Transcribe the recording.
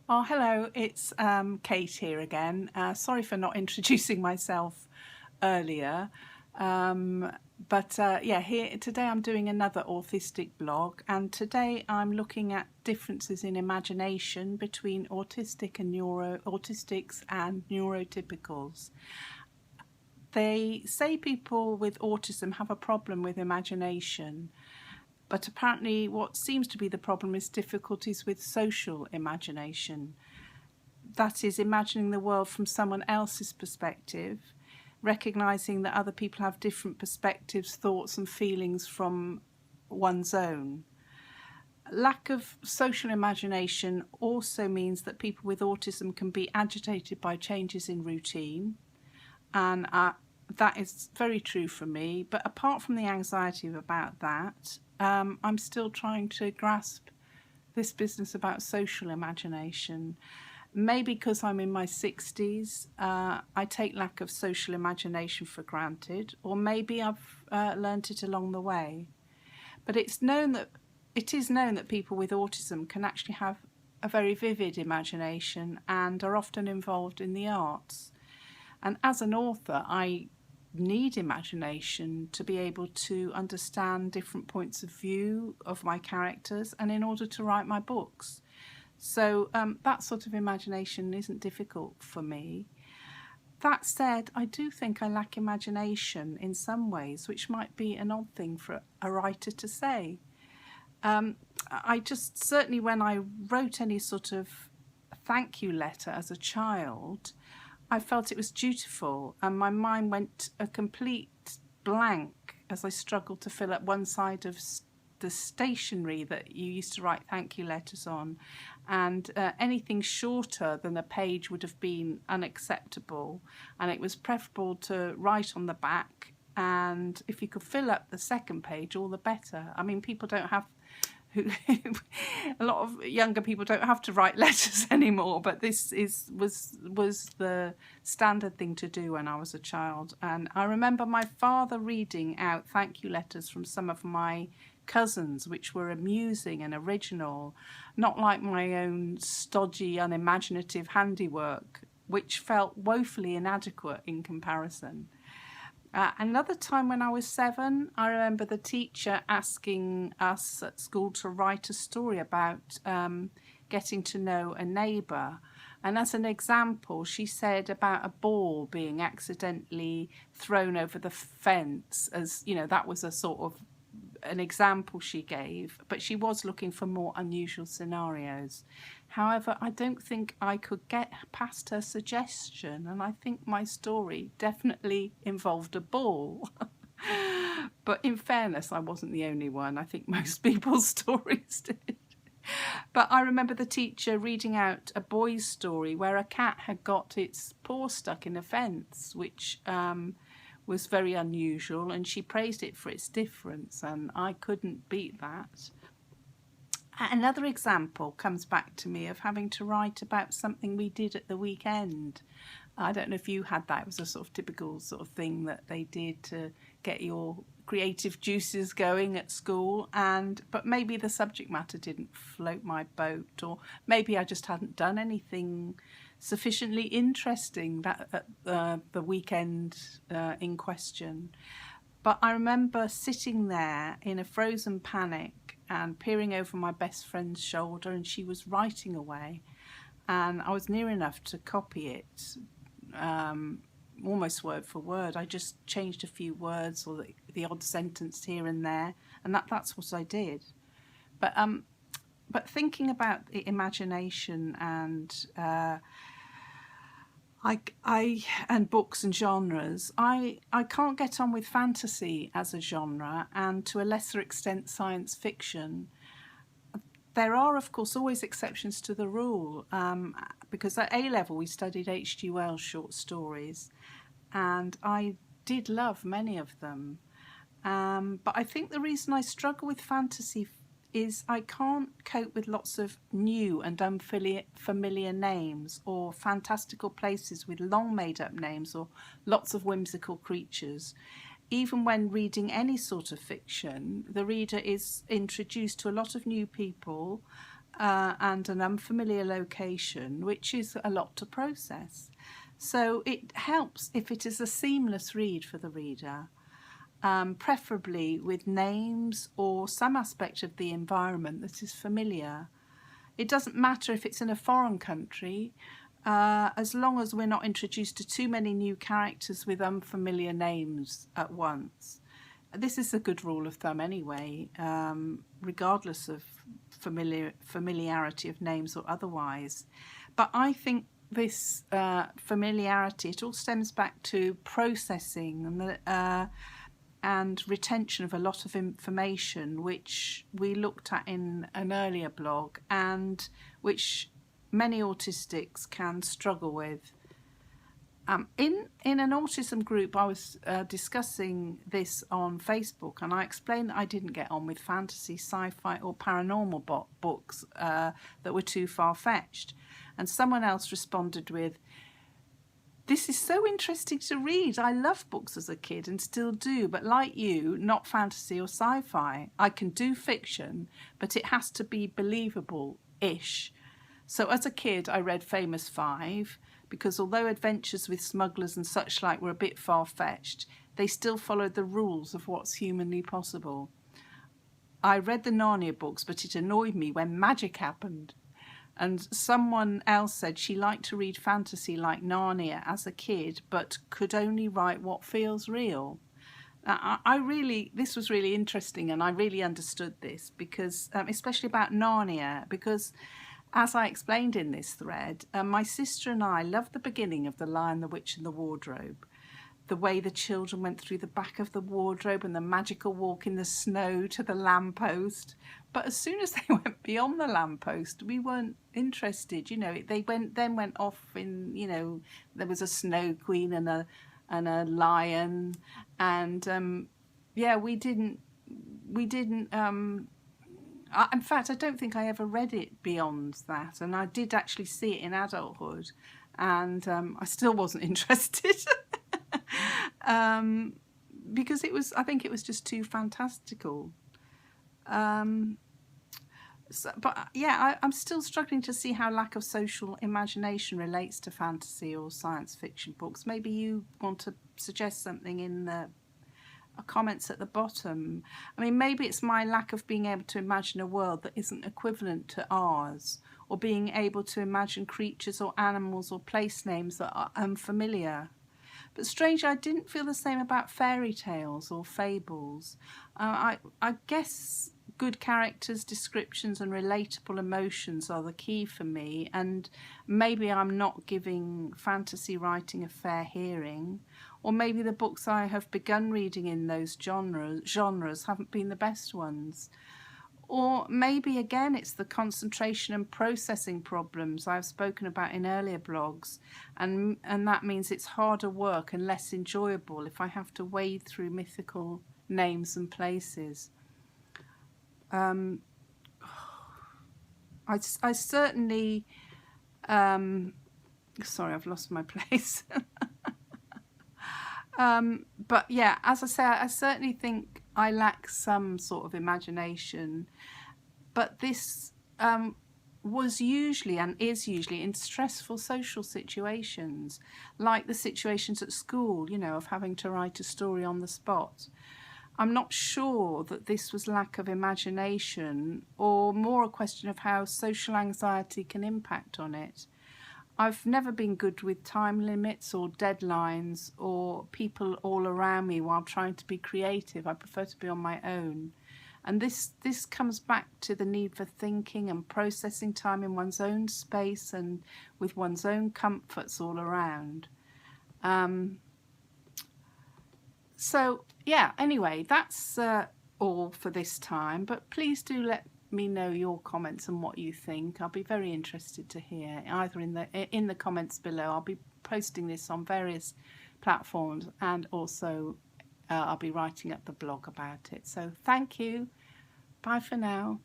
Oh, hello, it's Kate here again. Sorry for not introducing myself earlier. Um, but yeah, here today I'm doing another autistic blog, and today I'm looking at differences in imagination between autistics and neurotypicals. They say people with autism have a problem with imagination, but apparently what seems to be the problem is difficulties with social imagination. That is, imagining the world from someone else's perspective, recognizing that other people have different perspectives, thoughts, and feelings from one's own. Lack of social imagination also means that people with autism can be agitated by changes in routine, and that is very true for me. But apart from the anxiety about that, I'm still trying to grasp this business about social imagination. Maybe because I'm in my 60s, I take lack of social imagination for granted, or maybe I've learnt it along the way. But it is known that people with autism can actually have a very vivid imagination and are often involved in the arts. And as an author, I need imagination to be able to understand different points of view of my characters and in order to write my books. So that sort of imagination isn't difficult for me. That said, I do think I lack imagination in some ways, which might be an odd thing for a writer to say. I just, certainly when I wrote any sort of thank you letter as a child, I felt it was dutiful, and my mind went a complete blank as I struggled to fill up one side of the stationery that you used to write thank you letters on, and anything shorter than a page would have been unacceptable, and it was preferable to write on the back, and if you could fill up the second page, all the better. I mean, people don't have a lot of younger people don't have to write letters anymore, but this was the standard thing to do when I was a child. And I remember my father reading out thank you letters from some of my cousins, which were amusing and original, not like my own stodgy, unimaginative handiwork, which felt woefully inadequate in comparison. Another time when I was 7, I remember the teacher asking us at school to write a story about getting to know a neighbour. And as an example, she said about a ball being accidentally thrown over the fence, as you know, that was a sort of an example she gave, but she was looking for more unusual scenarios. However, I don't think I could get past her suggestion, and I think my story definitely involved a ball. But in fairness, I wasn't the only one. I think most people's stories did. But I remember the teacher reading out a boy's story where a cat had got its paw stuck in a fence, which was very unusual, and she praised it for its difference, and I couldn't beat that. Another example comes back to me of having to write about something we did at the weekend. I don't know if you had that. It was a sort of typical sort of thing that they did to get your creative juices going at school, but maybe the subject matter didn't float my boat, or maybe I just hadn't done anything sufficiently interesting that at the weekend in question. But I remember sitting there in a frozen panic and peering over my best friend's shoulder, and she was writing away, and I was near enough to copy it almost word for word. I just changed a few words or the odd sentence here and there, and that's what I did. But thinking about the imagination and and books and genres, I can't get on with fantasy as a genre, and to a lesser extent science fiction. There are, of course, always exceptions to the rule, because at A-level we studied H.G. Wells short stories, and I did love many of them. But I think the reason I struggle with fantasy is I can't cope with lots of new and unfamiliar names, or fantastical places with long made-up names, or lots of whimsical creatures. Even when reading any sort of fiction, the reader is introduced to a lot of new people, and an unfamiliar location, which is a lot to process. So it helps if it is a seamless read for the reader, preferably with names or some aspect of the environment that is familiar. It doesn't matter if it's in a foreign country, as long as we're not introduced to too many new characters with unfamiliar names at once. This is a good rule of thumb anyway, regardless of familiarity of names or otherwise. But I think this familiarity, it all stems back to processing and retention of a lot of information, which we looked at in an earlier blog and which many autistics can struggle with. In an autism group, I was discussing this on Facebook, and I explained that I didn't get on with fantasy, sci-fi or paranormal books that were too far-fetched. And someone else responded with, "This is so interesting to read. I loved books as a kid and still do, but like you, not fantasy or sci-fi. I can do fiction, but it has to be believable-ish. So as a kid, I read Famous Five, because although adventures with smugglers and such like were a bit far-fetched, they still followed the rules of what's humanly possible. I read the Narnia books, but it annoyed me when magic happened." And someone else said she liked to read fantasy like Narnia as a kid, but could only write what feels real. This was really interesting, and I really understood this, because especially about Narnia, because as I explained in this thread, my sister and I loved the beginning of The Lion, the Witch and the Wardrobe. The way the children went through the back of the wardrobe and the magical walk in the snow to the lamppost. But as soon as they went beyond the lamppost, we weren't interested. They went off in, there was a snow queen and a lion, and we didn't. In fact, I don't think I ever read it beyond that, and I did actually see it in adulthood, and I still wasn't interested. Because I think it was just too fantastical. I'm still struggling to see how lack of social imagination relates to fantasy or science fiction books. Maybe you want to suggest something in the comments at the bottom. I mean, maybe it's my lack of being able to imagine a world that isn't equivalent to ours, or being able to imagine creatures or animals or place names that are unfamiliar. But strangely, I didn't feel the same about fairy tales or fables. I guess good characters, descriptions and relatable emotions are the key for me, and maybe I'm not giving fantasy writing a fair hearing, or maybe the books I have begun reading in those genres haven't been the best ones. Or maybe again it's the concentration and processing problems I've spoken about in earlier blogs, and that means it's harder work and less enjoyable if I have to wade through mythical names and places. I certainly sorry, I've lost my place. But yeah, as I say, I certainly think I lack some sort of imagination, but this was usually and is usually in stressful social situations, like the situations at school, of having to write a story on the spot. I'm not sure that this was lack of imagination, or more a question of how social anxiety can impact on it. I've never been good with time limits or deadlines or people all around me while trying to be creative. I prefer to be on my own. And this comes back to the need for thinking and processing time in one's own space and with one's own comforts all around. So yeah, anyway, that's all for this time, but please do let me know your comments and what you think. I'll be very interested to hear, either in the comments below. I'll be posting this on various platforms, and also I'll be writing up the blog about it. So thank you. Bye for now.